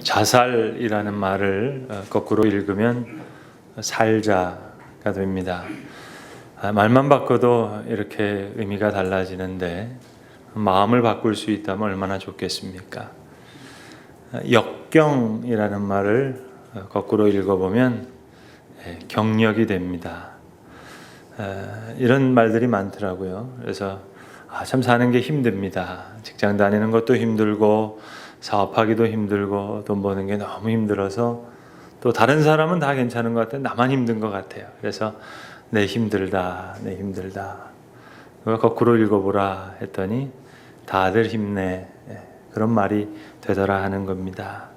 자살이라는 말을 거꾸로 읽으면 살자가 됩니다. 말만 바꿔도 이렇게 의미가 달라지는데 마음을 바꿀 수 있다면 얼마나 좋겠습니까? 역경이라는 말을 거꾸로 읽어보면 경력이 됩니다. 이런 말들이 많더라고요. 그래서 참 사는 게 힘듭니다. 직장 다니는 것도 힘들고 사업하기도 힘들고 돈 버는 게 너무 힘들어서 또 다른 사람은 다 괜찮은 것 같아요. 나만 힘든 것 같아요. 그래서 내 힘들다. 그걸 거꾸로 읽어보라 했더니 다들 힘내. 그런 말이 되더라 하는 겁니다.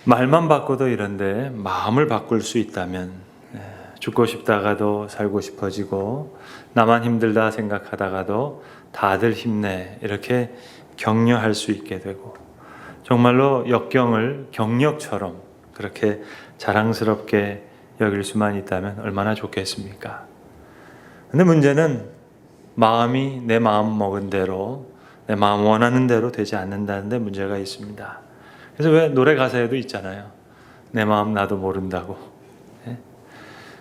말만 바꿔도 이런데 마음을 바꿀 수 있다면 죽고 싶다가도 살고 싶어지고 나만 힘들다 생각하다가도 다들 힘내 이렇게 격려할 수 있게 되고 정말로 역경을 경력처럼 그렇게 자랑스럽게 여길 수만 있다면 얼마나 좋겠습니까? 근데 문제는 마음이 내 마음 먹은 대로 내 마음 원하는 대로 되지 않는다는 데 문제가 있습니다. 그래서 왜 노래 가사에도 있잖아요. 내 마음 나도 모른다고.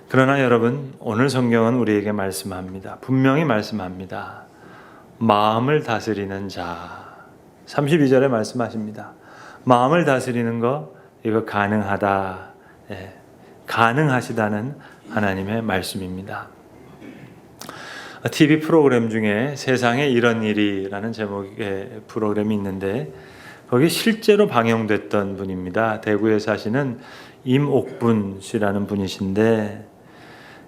그러나 여러분 오늘 성경은 우리에게 말씀합니다. 분명히 말씀합니다. 마음을 다스리는 자 32절에 말씀하십니다. 마음을 다스리는 거 이거 가능하다. 가능하시다는 하나님의 말씀입니다. TV 프로그램 중에 세상에 이런 일이라는 제목의 프로그램이 있는데 거기 실제로 방영됐던 분입니다. 대구에 사시는 임옥분 씨라는 분이신데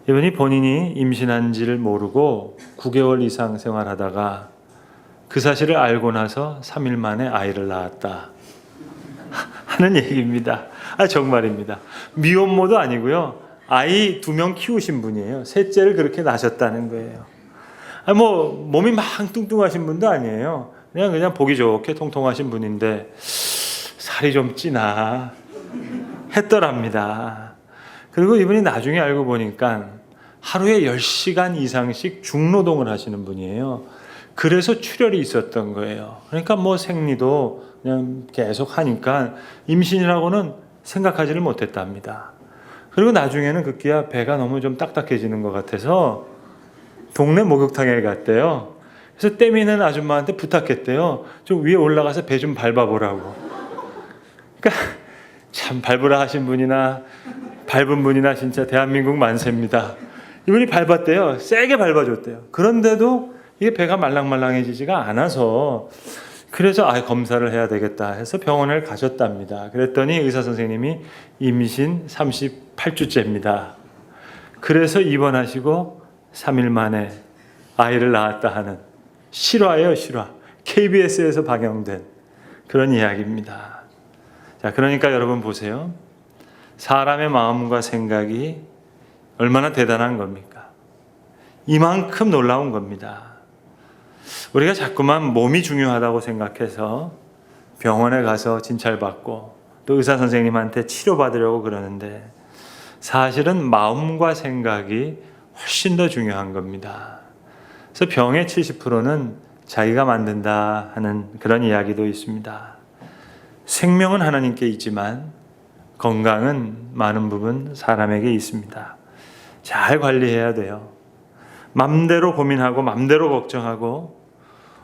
이분이 본인이 임신한지를 모르고 9개월 이상 생활하다가 그 사실을 알고 나서 3일 만에 아이를 낳았다 하는 얘기입니다. 정말입니다. 미혼모도 아니고요. 아이 2명 키우신 분이에요. 셋째를 그렇게 낳으셨다는 거예요. 몸이 막 뚱뚱하신 분도 아니에요. 그냥 보기 좋게 통통하신 분인데 살이 좀 찌나 했더랍니다. 그리고 이분이 나중에 알고 보니까 하루에 10시간 이상씩 중노동을 하시는 분이에요. 그래서 출혈이 있었던 거예요. 그러니까 생리도 그냥 계속 하니까 임신이라고는 생각하지를 못했답니다. 그리고 나중에는 급기야 배가 너무 좀 딱딱해지는 것 같아서 동네 목욕탕에 갔대요. 그래서 떼미는 아줌마한테 부탁했대요. 좀 위에 올라가서 배 좀 밟아보라고. 그러니까 참 밟으라 하신 분이나 밟은 분이나 진짜 대한민국 만세입니다. 이분이 밟았대요. 세게 밟아줬대요. 그런데도 이게 배가 말랑말랑해지지가 않아서 그래서 검사를 해야 되겠다 해서 병원을 가셨답니다. 그랬더니 의사 선생님이 임신 38주째입니다. 그래서 입원하시고 3일 만에 아이를 낳았다 하는 실화예요, 실화. KBS에서 방영된 그런 이야기입니다. 자, 그러니까 여러분 보세요. 사람의 마음과 생각이 얼마나 대단한 겁니까? 이만큼 놀라운 겁니다. 우리가 자꾸만 몸이 중요하다고 생각해서 병원에 가서 진찰받고 또 의사 선생님한테 치료받으려고 그러는데 사실은 마음과 생각이 훨씬 더 중요한 겁니다. 그래서 병의 70%는 자기가 만든다 하는 그런 이야기도 있습니다. 생명은 하나님께 있지만 건강은 많은 부분 사람에게 있습니다. 잘 관리해야 돼요. 맘대로 고민하고 맘대로 걱정하고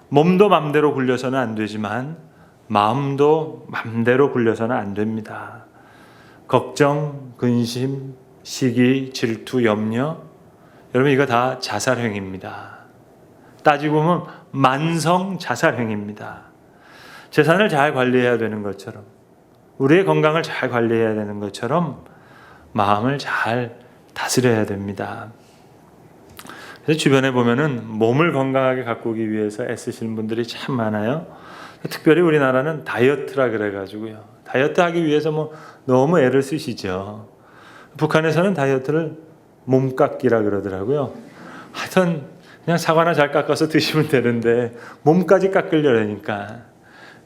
몸도 맘대로 굴려서는 안 되지만 마음도 맘대로 굴려서는 안 됩니다. 걱정, 근심, 시기, 질투, 염려 여러분 이거 다 자살행위입니다. 따지고 보면 만성 자살행위입니다. 재산을 잘 관리해야 되는 것처럼 우리의 건강을 잘 관리해야 되는 것처럼 마음을 잘 다스려야 됩니다. 그래서 주변에 보면은 몸을 건강하게 가꾸기 위해서 애쓰시는 분들이 참 많아요. 특별히 우리나라는 다이어트라 그래가지고요. 다이어트 하기 위해서 너무 애를 쓰시죠. 북한에서는 다이어트를 몸깎기라 그러더라고요. 하여튼 그냥 사과나 잘 깎아서 드시면 되는데 몸까지 깎으려니까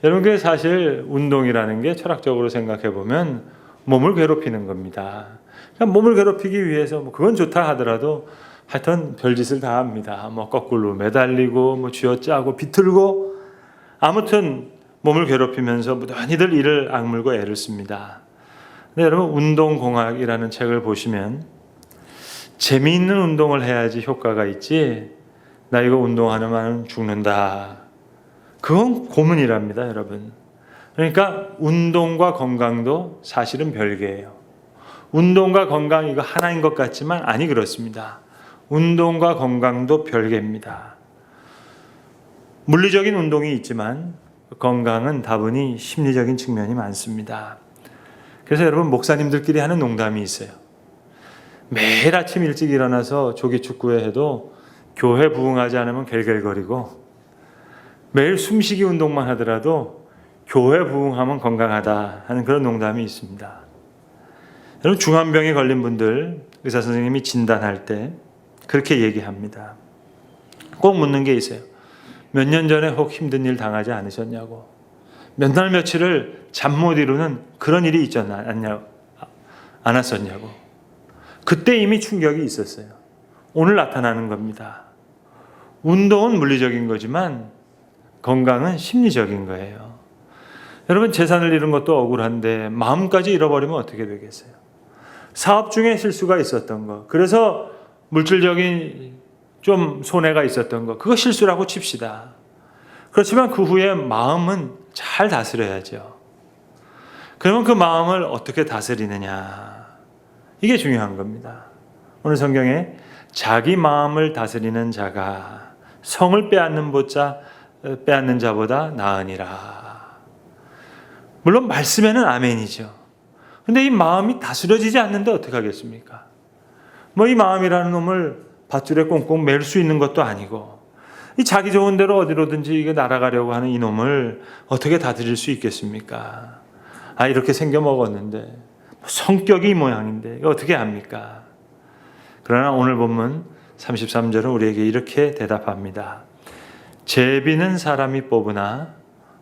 여러분 그게 사실 운동이라는 게 철학적으로 생각해 보면 몸을 괴롭히는 겁니다. 그러니까 몸을 괴롭히기 위해서 그건 좋다 하더라도 하여튼 별짓을 다 합니다. 거꾸로 매달리고 쥐어짜고 비틀고 아무튼 몸을 괴롭히면서 무단히들 이를 악물고 애를 씁니다. 근데 여러분 운동공학이라는 책을 보시면 재미있는 운동을 해야지 효과가 있지 나 이거 운동하면 죽는다. 그건 고문이랍니다, 여러분. 그러니까 운동과 건강도 사실은 별개예요. 운동과 건강 이거 하나인 것 같지만 아니 그렇습니다. 운동과 건강도 별개입니다. 물리적인 운동이 있지만 건강은 다분히 심리적인 측면이 많습니다. 그래서 여러분 목사님들끼리 하는 농담이 있어요. 매일 아침 일찍 일어나서 조기축구회 해도 교회 부흥하지 않으면 갤갤거리고 매일 숨쉬기 운동만 하더라도 교회 부흥하면 건강하다 하는 그런 농담이 있습니다. 여러분 중환병에 걸린 분들 의사 선생님이 진단할 때 그렇게 얘기합니다. 꼭 묻는 게 있어요. 몇 년 전에 혹 힘든 일 당하지 않으셨냐고. 몇 날 며칠을 잠 못 이루는 그런 일이 있지 않았었냐고. 그때 이미 충격이 있었어요. 오늘 나타나는 겁니다. 운동은 물리적인 거지만 건강은 심리적인 거예요. 여러분 재산을 잃은 것도 억울한데 마음까지 잃어버리면 어떻게 되겠어요? 사업 중에 실수가 있었던 거, 그래서 물질적인 좀 손해가 있었던 거, 그거 실수라고 칩시다. 그렇지만 그 후에 마음은 잘 다스려야죠. 그러면 그 마음을 어떻게 다스리느냐, 이게 중요한 겁니다. 오늘 성경에 자기 마음을 다스리는 자가 성을 빼앗는 자보다 나으니라. 물론 말씀에는 아멘이죠. 근데 이 마음이 다스려지지 않는데 어떻게 하겠습니까? 뭐 이 마음이라는 놈을 밧줄에 꽁꽁 맬 수 있는 것도 아니고 이 자기 좋은 대로 어디로든지 이게 날아가려고 하는 이 놈을 어떻게 다스릴 수 있겠습니까? 아 이렇게 생겨 먹었는데 성격이 이 모양인데 이거 어떻게 합니까? 그러나 오늘 본문 33절은 우리에게 이렇게 대답합니다. 제비는 사람이 뽑으나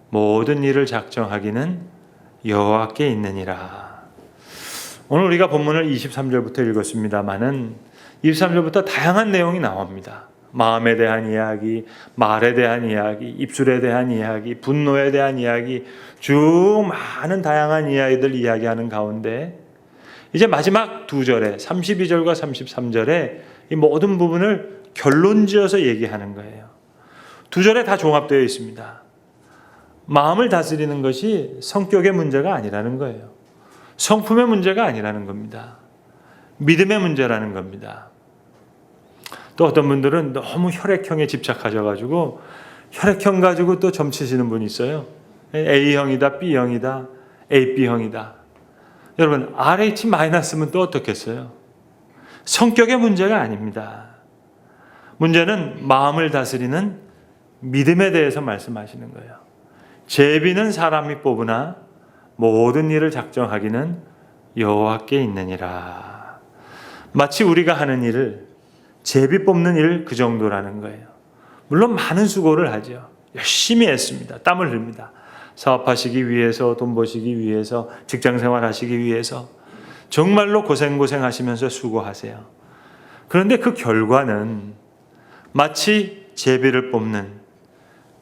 모든 일을 작정하기는 여호와께 있느니라. 오늘 우리가 본문을 23절부터 읽었습니다마는 23절부터 다양한 내용이 나옵니다. 마음에 대한 이야기, 말에 대한 이야기, 입술에 대한 이야기, 분노에 대한 이야기, 쭉 많은 다양한 이야기들 이야기하는 가운데 이제 마지막 두 절에 32절과 33절에 이 모든 부분을 결론지어서 얘기하는 거예요. 두 절에 다 종합되어 있습니다. 마음을 다스리는 것이 성격의 문제가 아니라는 거예요. 성품의 문제가 아니라는 겁니다. 믿음의 문제라는 겁니다. 또 어떤 분들은 너무 혈액형에 집착하셔가지고 혈액형 가지고 또 점치시는 분이 있어요. A형이다, B형이다, AB형이다. 여러분 RH-면 또 어떻겠어요? 성격의 문제가 아닙니다. 문제는 마음을 다스리는 믿음에 대해서 말씀하시는 거예요. 제비는 사람이 뽑으나 모든 일을 작정하기는 여호와께 있느니라. 마치 우리가 하는 일을 제비 뽑는 일 그 정도라는 거예요. 물론 많은 수고를 하죠. 열심히 했습니다. 땀을 흘립니다. 사업하시기 위해서, 돈 버시기 위해서, 직장생활 하시기 위해서 정말로 고생하시면서 수고하세요. 그런데 그 결과는 마치 제비를 뽑는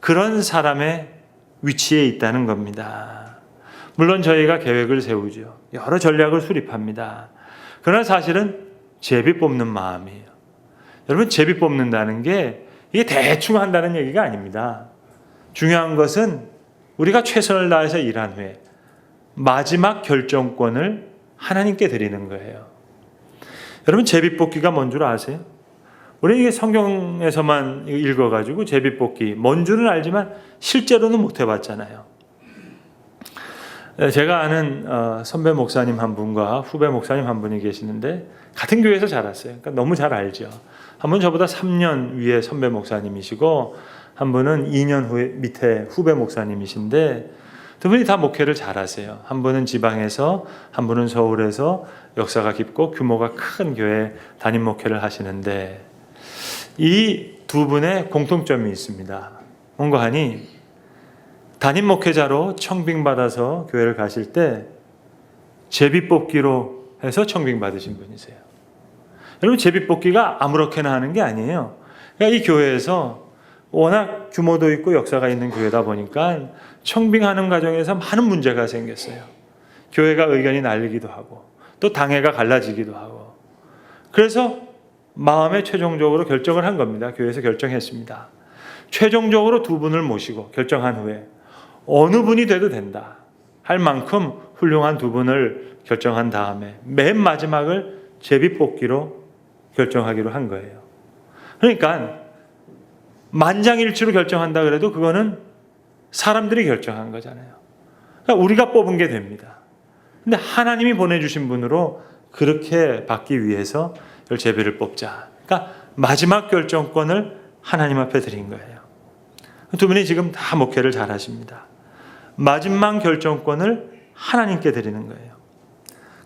그런 사람의 위치에 있다는 겁니다. 물론 저희가 계획을 세우죠. 여러 전략을 수립합니다. 그러나 사실은 제비 뽑는 마음이에요. 여러분 제비 뽑는다는 게 이게 대충 한다는 얘기가 아닙니다. 중요한 것은 우리가 최선을 다해서 일한 후에 마지막 결정권을 하나님께 드리는 거예요. 여러분 제비 뽑기가 뭔 줄 아세요? 우리 이게 성경에서만 읽어가지고 제비 뽑기 뭔 줄은 알지만 실제로는 못 해봤잖아요. 제가 아는 선배 목사님 한 분과 후배 목사님 한 분이 계시는데 같은 교회에서 자랐어요. 그러니까 너무 잘 알죠. 한 분은 저보다 3년 위에 선배 목사님이시고 한 분은 2년 밑에 후배 목사님이신데 두 분이 다 목회를 잘하세요. 한 분은 지방에서, 한 분은 서울에서 역사가 깊고 규모가 큰 교회 담임 목회를 하시는데 이 두 분의 공통점이 있습니다. 뭔가 하니 담임 목회자로 청빙받아서 교회를 가실 때 제비뽑기로 해서 청빙받으신 분이세요. 여러분 제비뽑기가 아무렇게나 하는 게 아니에요. 그러니까 이 교회에서 워낙 규모도 있고 역사가 있는 교회다 보니까 청빙하는 과정에서 많은 문제가 생겼어요. 교회가 의견이 날리기도 하고 또 당회가 갈라지기도 하고, 그래서 마음에 최종적으로 결정을 한 겁니다. 교회에서 결정했습니다. 최종적으로 두 분을 모시고 결정한 후에 어느 분이 돼도 된다 할 만큼 훌륭한 두 분을 결정한 다음에 맨 마지막을 제비뽑기로 결정하기로 한 거예요. 그러니까 만장일치로 결정한다 그래도 그거는 사람들이 결정한 거잖아요. 그러니까 우리가 뽑은 게 됩니다. 근데 하나님이 보내주신 분으로 그렇게 받기 위해서 제비를 뽑자. 그러니까 마지막 결정권을 하나님 앞에 드린 거예요. 두 분이 지금 다 목회를 잘 하십니다. 마지막 결정권을 하나님께 드리는 거예요.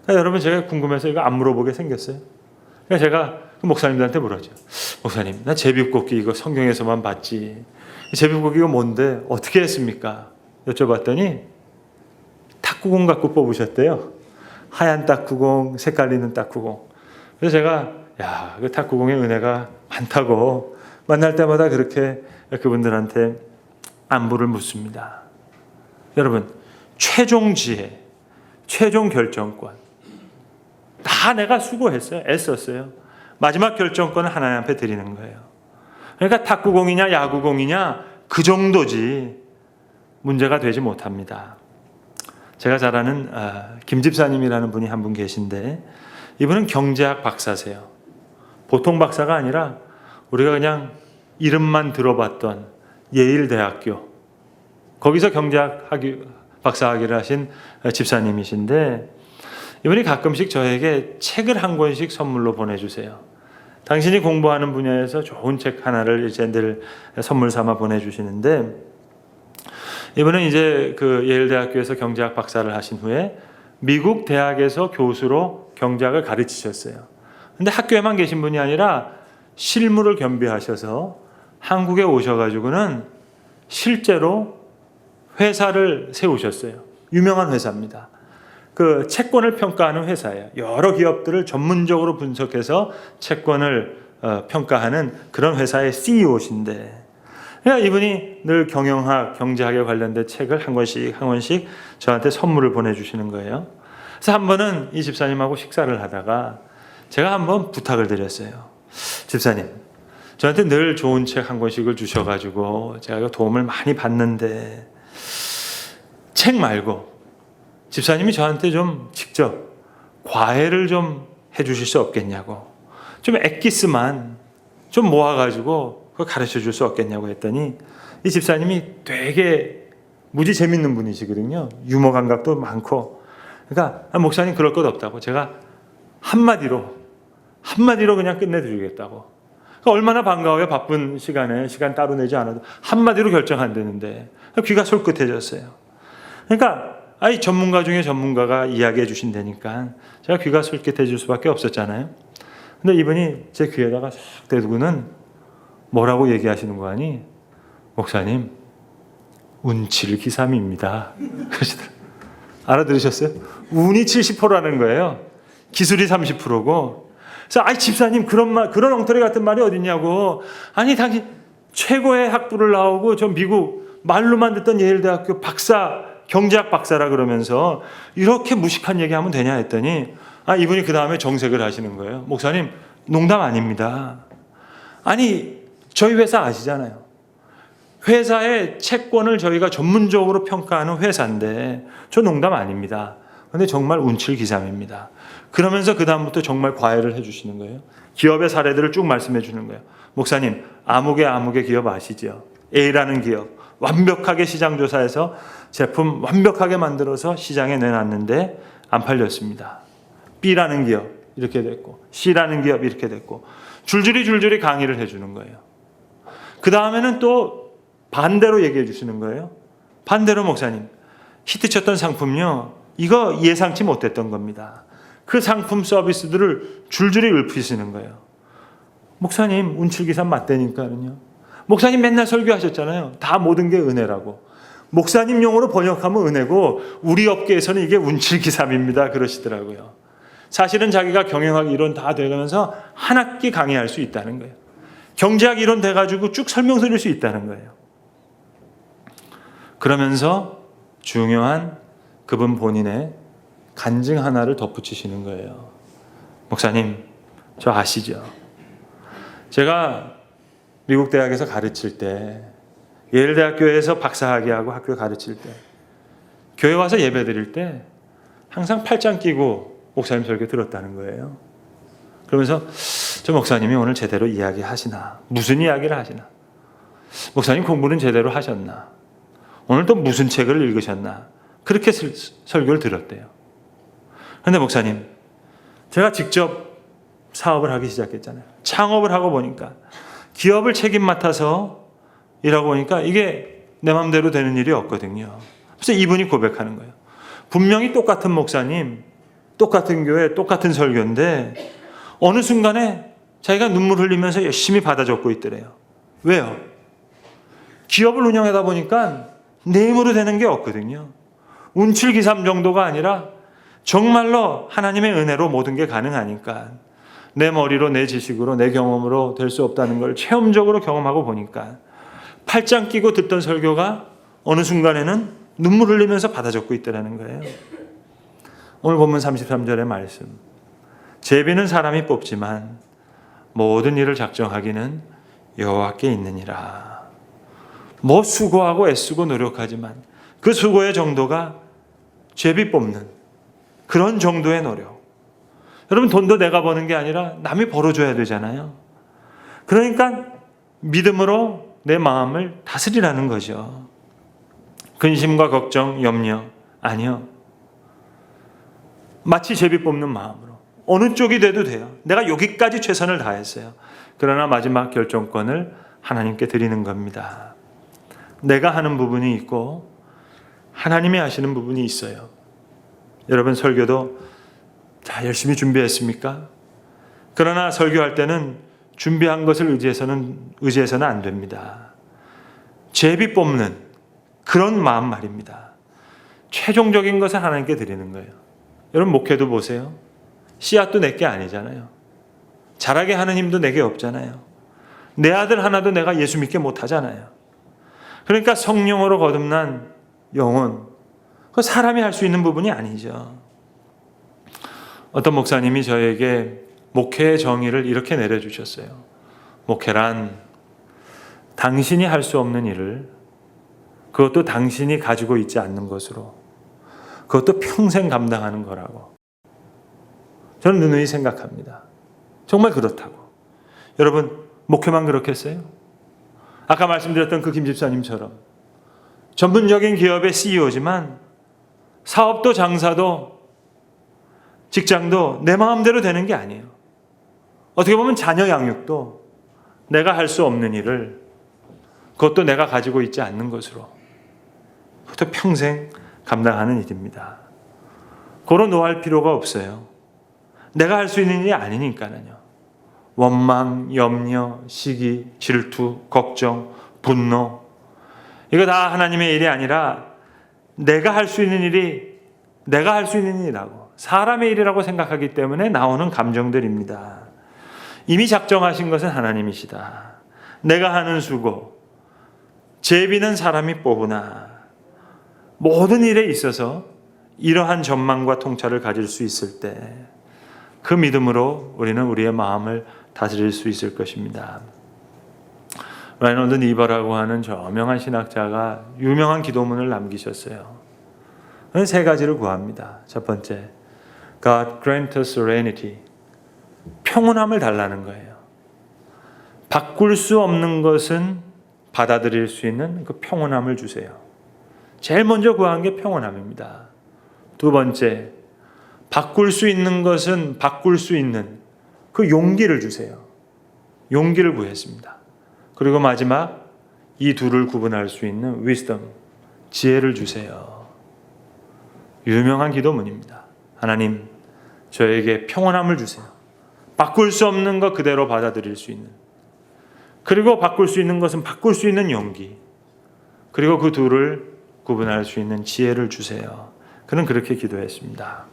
그러니까 여러분, 제가 궁금해서 이거 안 물어보게 생겼어요. 그러니까 제가 목사님들한테 물었죠. 목사님, 나 제비뽑기 이거 성경에서만 봤지. 제비뽑기가 뭔데 어떻게 했습니까? 여쭤봤더니 탁구공 갖고 뽑으셨대요. 하얀 탁구공, 색깔 있는 탁구공. 그래서 제가 그 탁구공의 은혜가 많다고 만날 때마다 그렇게 그분들한테 안부를 묻습니다. 여러분, 최종 지혜, 최종 결정권 다 내가 수고했어요. 애썼어요. 마지막 결정권은 하나님 앞에 드리는 거예요. 그러니까 탁구공이냐 야구공이냐 그 정도지 문제가 되지 못합니다. 제가 잘 아는 김 집사님이라는 분이 한 분 계신데, 이분은 경제학 박사세요. 보통 박사가 아니라 우리가 그냥 이름만 들어봤던 예일대학교, 거기서 경제학 박사학위를 하신 집사님이신데, 이분이 가끔씩 저에게 책을 한 권씩 선물로 보내주세요. 당신이 공부하는 분야에서 좋은 책 하나를 이제 늘 선물 삼아 보내주시는데, 이분은 이제 그 예일대학교에서 경제학 박사를 하신 후에 미국 대학에서 교수로 경제학을 가르치셨어요. 근데 학교에만 계신 분이 아니라 실무를 겸비하셔서 한국에 오셔가지고는 실제로 회사를 세우셨어요. 유명한 회사입니다. 그 채권을 평가하는 회사예요. 여러 기업들을 전문적으로 분석해서 채권을 평가하는 그런 회사의 CEO신데, 그러니까 이분이 늘 경영학, 경제학에 관련된 책을 한 권씩 저한테 선물을 보내주시는 거예요. 그래서 한 번은 이 집사님하고 식사를 하다가 제가 한번 부탁을 드렸어요. 집사님, 저한테 늘 좋은 책 한 권씩을 주셔가지고 제가 도움을 많이 받는데, 책 말고 집사님이 저한테 좀 직접 과외를 좀 해주실 수 없겠냐고, 좀 엑기스만 좀 모아가지고 그거 가르쳐 줄 수 없겠냐고 했더니, 이 집사님이 되게 무지 재밌는 분이시거든요. 유머 감각도 많고. 그러니까 목사님 그럴 것 없다고, 제가 한마디로 그냥 끝내드리겠다고. 그러니까 얼마나 반가워요. 바쁜 시간에 시간 따로 내지 않아도 한마디로 결정한다는데 귀가 솔깃해졌어요. 그러니까 전문가 중에 전문가가 이야기해 주신다니까 제가 귀가 솔깃해질 수밖에 없었잖아요. 근데 이분이 제 귀에다가 싹 대고는 뭐라고 얘기하시는 거 아니? 목사님, 운칠기삼입니다. 그러시더라고요. 알아들으셨어요? 운이 70%라는 거예요. 기술이 30%고. 그래서 집사님 그런 엉터리 같은 말이 어딨냐고. 아니, 당신 최고의 학부를 나오고 저 미국 말로만 듣던 예일대학교 박사, 경제학 박사라 그러면서 이렇게 무식한 얘기하면 되냐 했더니 이분이 그 다음에 정색을 하시는 거예요. 목사님, 농담 아닙니다. 아니, 저희 회사 아시잖아요. 회사의 채권을 저희가 전문적으로 평가하는 회사인데 저 농담 아닙니다. 그런데 정말 운칠기삼입니다. 그러면서 그 다음부터 정말 과외를 해주시는 거예요. 기업의 사례들을 쭉 말씀해 주는 거예요. 목사님, 아무개 기업 아시죠? A라는 기업 완벽하게 시장 조사해서 제품 완벽하게 만들어서 시장에 내놨는데 안 팔렸습니다. B라는 기업 이렇게 됐고, C라는 기업 이렇게 됐고, 줄줄이 강의를 해주는 거예요. 그 다음에는 또 반대로 얘기해 주시는 거예요. 반대로 목사님, 히트쳤던 상품요, 이거 예상치 못했던 겁니다. 그 상품 서비스들을 줄줄이 읊으시는 거예요. 목사님, 운칠기삼 맞다니까요. 목사님 맨날 설교하셨잖아요. 다 모든 게 은혜라고. 목사님 용어로 번역하면 은혜고 우리 업계에서는 이게 운칠기삼입니다. 그러시더라고요. 사실은 자기가 경영학 이론 다 돼가면서 한 학기 강의할 수 있다는 거예요. 경제학 이론 돼가지고 쭉 설명서 드릴 수 있다는 거예요. 그러면서 중요한 그분 본인의 간증 하나를 덧붙이시는 거예요. 목사님, 저 아시죠? 제가 미국 대학에서 가르칠 때, 예일대학교에서 박사학위하고 학교 가르칠 때, 교회 와서 예배 드릴 때 항상 팔짱 끼고 목사님 설교 들었다는 거예요. 그러면서 저 목사님이 오늘 제대로 이야기하시나? 무슨 이야기를 하시나? 목사님 공부는 제대로 하셨나? 오늘 또 무슨 책을 읽으셨나? 그렇게 설교를 들었대요. 그런데 목사님, 제가 직접 사업을 하기 시작했잖아요. 창업을 하고 보니까 기업을 책임 맡아서 일하고 보니까 이게 내 마음대로 되는 일이 없거든요. 그래서 이분이 고백하는 거예요. 분명히 똑같은 목사님, 똑같은 교회, 똑같은 설교인데 어느 순간에 자기가 눈물 흘리면서 열심히 받아 적고 있더래요. 왜요? 기업을 운영하다 보니까 내 힘으로 되는 게 없거든요. 운칠기삼 정도가 아니라 정말로 하나님의 은혜로 모든 게 가능하니까 내 머리로, 내 지식으로, 내 경험으로 될 수 없다는 걸 체험적으로 경험하고 보니까 팔짱 끼고 듣던 설교가 어느 순간에는 눈물 흘리면서 받아 적고 있더라는 거예요. 오늘 본문 33절의 말씀. 제비는 사람이 뽑지만 모든 일을 작정하기는 여호와께 있느니라. 뭐 수고하고 애쓰고 노력하지만 그 수고의 정도가 제비 뽑는 그런 정도의 노력. 여러분, 돈도 내가 버는 게 아니라 남이 벌어줘야 되잖아요. 그러니까 믿음으로 내 마음을 다스리라는 거죠. 근심과 걱정, 염려 아니요. 마치 제비 뽑는 마음으로 어느 쪽이 돼도 돼요. 내가 여기까지 최선을 다했어요. 그러나 마지막 결정권을 하나님께 드리는 겁니다. 내가 하는 부분이 있고 하나님이 하시는 부분이 있어요. 여러분, 설교도 다 열심히 준비했습니까? 그러나 설교할 때는 준비한 것을 의지해서는 안 됩니다. 제비 뽑는 그런 마음 말입니다. 최종적인 것을 하나님께 드리는 거예요. 여러분, 목회도 보세요. 씨앗도 내게 아니잖아요. 자라게 하는 힘도 내게 없잖아요. 내 아들 하나도 내가 예수 믿게 못하잖아요. 그러니까 성령으로 거듭난 영혼, 그 사람이 할 수 있는 부분이 아니죠. 어떤 목사님이 저에게 목회의 정의를 이렇게 내려주셨어요. 목회란 당신이 할 수 없는 일을, 그것도 당신이 가지고 있지 않는 것으로, 그것도 평생 감당하는 거라고. 저는 누누이 생각합니다. 정말 그렇다고. 여러분, 목회만 그렇겠어요? 아까 말씀드렸던 그 김 집사님처럼 전문적인 기업의 CEO지만 사업도 장사도 직장도 내 마음대로 되는 게 아니에요. 어떻게 보면 자녀 양육도 내가 할 수 없는 일을, 그것도 내가 가지고 있지 않는 것으로, 그것도 평생 감당하는 일입니다. 고로 노할 필요가 없어요. 내가 할 수 있는 일이 아니니까요. 원망, 염려, 시기, 질투, 걱정, 분노, 이거 다 하나님의 일이 아니라 내가 할 수 있는 일이 내가 할 수 있는 일이라고, 사람의 일이라고 생각하기 때문에 나오는 감정들입니다. 이미 작정하신 것은 하나님이시다. 내가 하는 수고, 제비는 사람이 뽑으나, 모든 일에 있어서 이러한 전망과 통찰을 가질 수 있을 때 그 믿음으로 우리는 우리의 마음을 다스릴 수 있을 것입니다. 라이널드 니버라고 하는 저명한 신학자가 유명한 기도문을 남기셨어요. 세 가지를 구합니다. 첫 번째, God grant us serenity. 평온함을 달라는 거예요. 바꿀 수 없는 것은 받아들일 수 있는 그 평온함을 주세요. 제일 먼저 구한 게 평온함입니다. 두 번째, 바꿀 수 있는 것은 바꿀 수 있는 그 용기를 주세요. 용기를 구했습니다. 그리고 마지막, 이 둘을 구분할 수 있는 wisdom, 지혜를 주세요. 유명한 기도문입니다. 하나님, 저에게 평온함을 주세요. 바꿀 수 없는 것 그대로 받아들일 수 있는, 그리고 바꿀 수 있는 것은 바꿀 수 있는 용기, 그리고 그 둘을 구분할 수 있는 지혜를 주세요. 그는 그렇게 기도했습니다.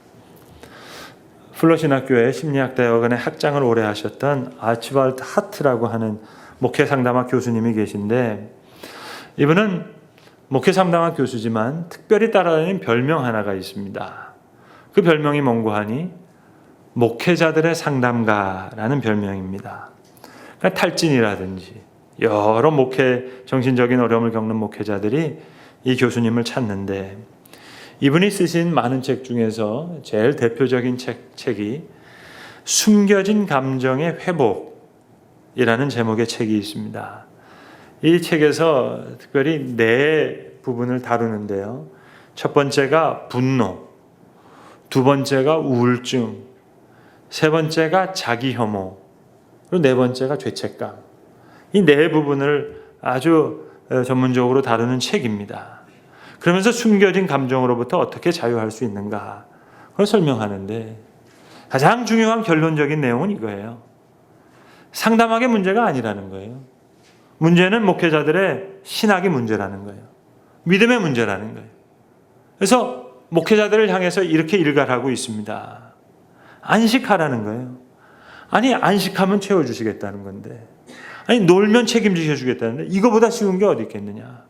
플러 신학교의 심리학대학원의 학장을 오래 하셨던 아치발드 하트라고 하는 목회 상담학 교수님이 계신데, 이분은 목회 상담학 교수지만 특별히 따라다니는 별명 하나가 있습니다. 그 별명이 뭔고 하니 목회자들의 상담가라는 별명입니다. 그러니까 탈진이라든지 여러 목회 정신적인 어려움을 겪는 목회자들이 이 교수님을 찾는데, 이분이 쓰신 많은 책 중에서 제일 대표적인 책이 숨겨진 감정의 회복이라는 제목의 책이 있습니다. 이 책에서 특별히 네 부분을 다루는데요. 첫 번째가 분노, 두 번째가 우울증, 세 번째가 자기 혐오, 그리고 네 번째가 죄책감. 이 네 부분을 아주 전문적으로 다루는 책입니다. 그러면서 숨겨진 감정으로부터 어떻게 자유할 수 있는가, 그걸 설명하는데, 가장 중요한 결론적인 내용은 이거예요. 상담학의 문제가 아니라는 거예요. 문제는 목회자들의 신학의 문제라는 거예요. 믿음의 문제라는 거예요. 그래서 목회자들을 향해서 이렇게 일갈하고 있습니다. 안식하라는 거예요. 아니, 안식하면 채워주시겠다는 건데, 아니, 놀면 책임지셔 주겠다는데, 이거보다 쉬운 게 어디 있겠느냐.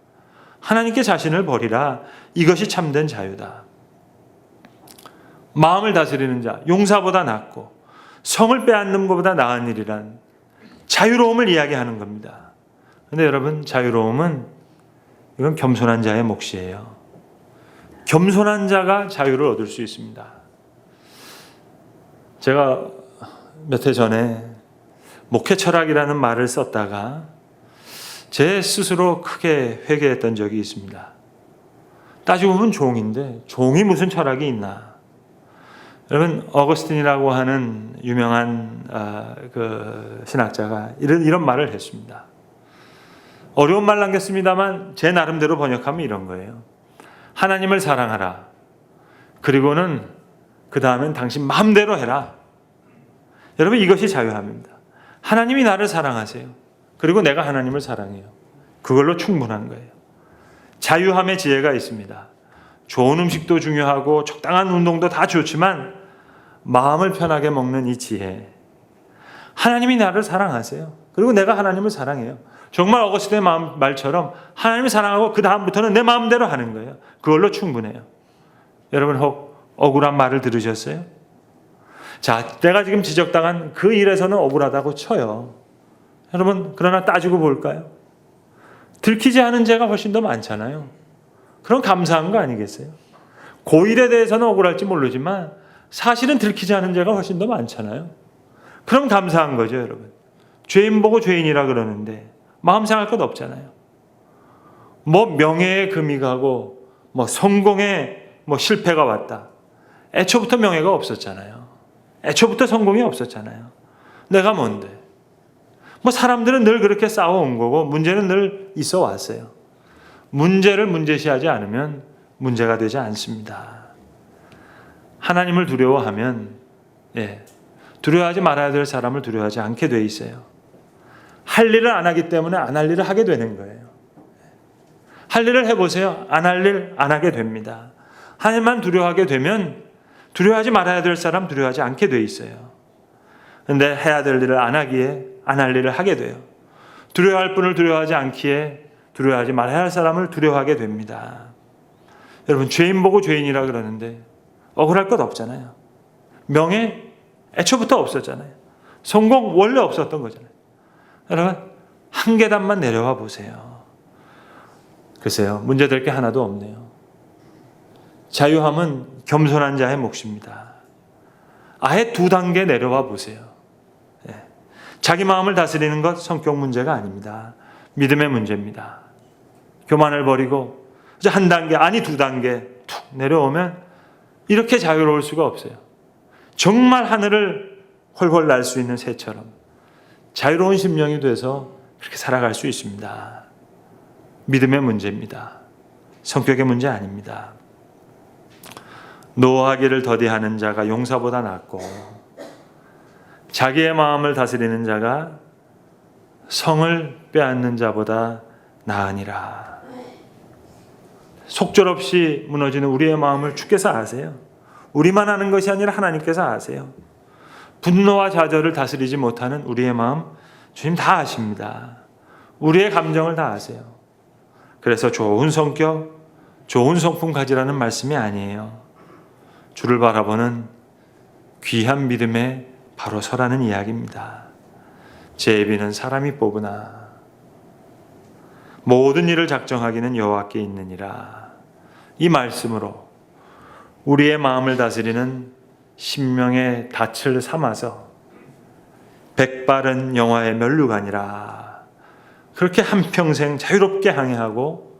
하나님께 자신을 버리라. 이것이 참된 자유다. 마음을 다스리는 자, 용사보다 낫고 성을 빼앗는 것보다 나은 일이란 자유로움을 이야기하는 겁니다. 그런데 여러분, 자유로움은 이건 겸손한 자의 몫이에요. 겸손한 자가 자유를 얻을 수 있습니다. 제가 몇 해 전에 목회 철학이라는 말을 썼다가 제 스스로 크게 회개했던 적이 있습니다. 따지고 보면 종인데 종이 무슨 철학이 있나. 여러분, 어거스틴이라고 하는 유명한 그 신학자가 이런 말을 했습니다. 어려운 말 남겼습니다만 제 나름대로 번역하면 이런 거예요. 하나님을 사랑하라. 그리고는 그 다음엔 당신 마음대로 해라. 여러분, 이것이 자유함입니다. 하나님이 나를 사랑하세요. 그리고 내가 하나님을 사랑해요. 그걸로 충분한 거예요. 자유함의 지혜가 있습니다. 좋은 음식도 중요하고 적당한 운동도 다 좋지만 마음을 편하게 먹는 이 지혜. 하나님이 나를 사랑하세요. 그리고 내가 하나님을 사랑해요. 정말 어거스틴의 말처럼 하나님을 사랑하고 그 다음부터는 내 마음대로 하는 거예요. 그걸로 충분해요. 여러분, 혹 억울한 말을 들으셨어요? 자, 내가 지금 지적당한 그 일에서는 억울하다고 쳐요. 여러분, 그러나 따지고 볼까요? 들키지 않은 죄가 훨씬 더 많잖아요. 그럼 감사한 거 아니겠어요? 그 일에 대해서는 억울할지 모르지만 사실은 들키지 않은 죄가 훨씬 더 많잖아요. 그럼 감사한 거죠, 여러분. 죄인 보고 죄인이라 그러는데 마음 상할 것 없잖아요. 뭐 명예에 금이 가고 뭐 성공에 뭐 실패가 왔다. 애초부터 명예가 없었잖아요. 애초부터 성공이 없었잖아요. 내가 뭔데? 뭐 사람들은 늘 그렇게 싸워온 거고 문제는 늘 있어 왔어요. 문제를 문제시하지 않으면 문제가 되지 않습니다. 하나님을 두려워하면 두려워하지 말아야 될 사람을 두려워하지 않게 돼 있어요. 할 일을 안 하기 때문에 안 할 일을 하게 되는 거예요. 할 일을 해보세요. 안 할 일 안 하게 됩니다. 하나님만 두려워하게 되면 두려워하지 말아야 될 사람 두려워하지 않게 돼 있어요. 그런데 해야 될 일을 안 하기에 안 할 일을 하게 돼요. 두려워할 분을 두려워하지 않기에 두려워하지 말아야 할 사람을 두려워하게 됩니다. 여러분, 죄인 보고 죄인이라 그러는데 억울할 것 없잖아요. 명예 애초부터 없었잖아요. 성공 원래 없었던 거잖아요. 여러분, 한 계단만 내려와 보세요. 글쎄요, 문제될 게 하나도 없네요. 자유함은 겸손한 자의 몫입니다. 아예 2단계 내려와 보세요. 자기 마음을 다스리는 것 성격 문제가 아닙니다. 믿음의 문제입니다. 교만을 버리고 이제 1단계, 아니 2단계 툭 내려오면 이렇게 자유로울 수가 없어요. 정말 하늘을 훨훨 날 수 있는 새처럼 자유로운 심령이 돼서 그렇게 살아갈 수 있습니다. 믿음의 문제입니다. 성격의 문제 아닙니다. 노하기를 더디하는 자가 용사보다 낫고 자기의 마음을 다스리는 자가 성을 빼앗는 자보다 나으니라. 속절없이 무너지는 우리의 마음을 주께서 아세요. 우리만 아는 것이 아니라 하나님께서 아세요. 분노와 좌절을 다스리지 못하는 우리의 마음 주님 다 아십니다. 우리의 감정을 다 아세요. 그래서 좋은 성격, 좋은 성품 가지라는 말씀이 아니에요. 주를 바라보는 귀한 믿음에 바로 서라는 이야기입니다. 제비는 사람이 뽑으나 모든 일을 작정하기는 여호와께 있느니라. 이 말씀으로 우리의 마음을 다스리는 심령의 닻을 삼아서 백발은 영화의 면류관이라. 그렇게 한평생 자유롭게 항해하고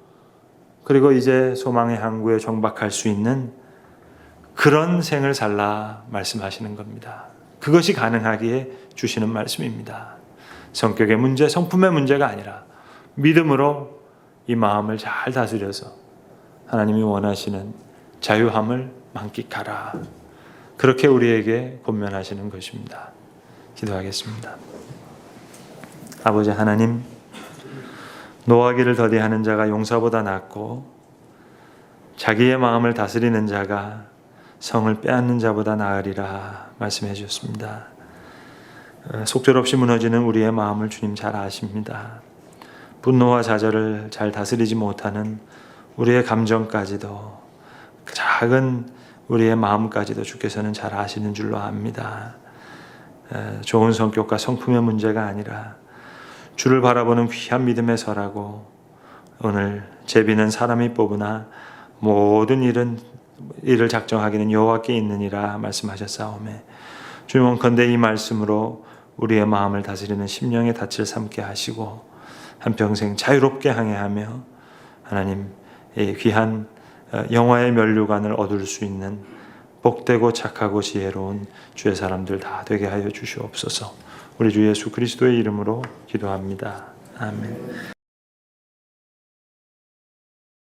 그리고 이제 소망의 항구에 정박할 수 있는 그런 생을 살라 말씀하시는 겁니다. 그것이 가능하기에 주시는 말씀입니다. 성격의 문제, 성품의 문제가 아니라 믿음으로 이 마음을 잘 다스려서 하나님이 원하시는 자유함을 만끽하라. 그렇게 우리에게 권면하시는 것입니다. 기도하겠습니다. 아버지 하나님, 노하기를 더디하는 자가 용사보다 낫고 자기의 마음을 다스리는 자가 성을 빼앗는 자보다 나으리라 말씀해 주셨습니다. 속절없이 무너지는 우리의 마음을 주님 잘 아십니다. 분노와 좌절을 잘 다스리지 못하는 우리의 감정까지도, 작은 우리의 마음까지도 주께서는 잘 아시는 줄로 압니다. 좋은 성격과 성품의 문제가 아니라 주를 바라보는 귀한 믿음에 서라고 오늘 제비는 사람이 뽑으나 모든 일을 작정하기는 여호와께 있느니라 말씀하셨사오매 주님 원컨대 이 말씀으로 우리의 마음을 다스리는 심령의 닻을 삼게 하시고 한평생 자유롭게 항해하며 하나님 이 귀한 영화의 면류관을 얻을 수 있는 복되고 착하고 지혜로운 주의 사람들 다 되게 하여 주시옵소서. 우리 주 예수 그리스도의 이름으로 기도합니다. 아멘.